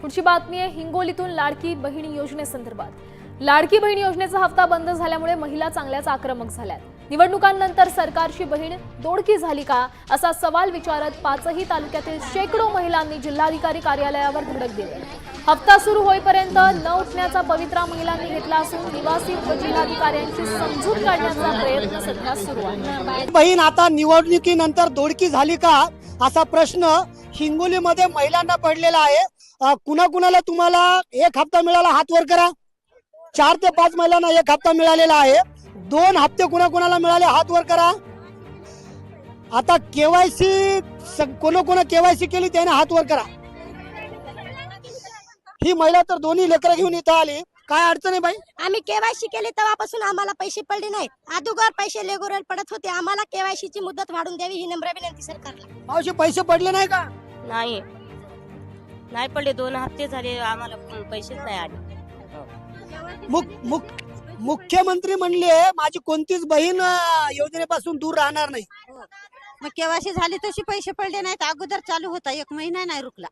पुढची बातमी आहे हिंगोलीतून लाडकी बहिणी योजनेसंदर्भात। लाडकी बहीण योजनेचा हप्ता बंद झाल्यामुळे महिला चांगल्याच आक्रमक झाल्यात। निवडणुकांनंतर सरकारची बहीण दोडकी झाली का असा सवाल विचारत पाचही तालुक्यातील शेकडो महिलांनी जिल्हाधिकारी कार्यालयावर धडक दिली। हप्ता सुरू होईपर्यंत न उठण्याचा पवित्रा महिलांनी घेतला असून निवासी जिल्हाधिकाऱ्यांची समजूत काढण्याचा प्रयत्न सध्या सुरू आहे। बहीण आता निवडणुकीनंतर दोडकी झाली का असा प्रश्न हिंगोलीमध्ये महिलांना पडलेला आहे। कुणाकुणाला तुम्हाला एक हप्ता मिळाला हात वर करा। 4 ते 5 महिलांना एक हप्ता मिळालेला आहे। 2 हप्ते कुणाकुणाला मिळाले हात वर करा। आता केवायसी कोण केवायसी केली त्याने हात वर करा। ही महिला तर दोन्ही लेकरं घेऊन इथं आली। काय अडचण आहे बाई? आम्ही केवायसी केली तेव्हापासून आम्हाला पैसे पडले नाहीत। अगोदर पैसे लेगोरल पडत होते। आम्हाला केवायसी ची मुदत वाढून द्यावी ही नम्र विनंती सरकारला। मावशी पैसे पडले नाही का? नाही पडले। 2 हप्ते झाले आम्हाला पैसेच नाही आले। मुख्यमंत्री म्हणले माझी कोणतीच बहीण योजनेपासून दूर राहणार नाही। मग केवायसी झाली तशी पैसे पडले नाहीत। अगोदर चालू होता 1 महिना नाही रुकला।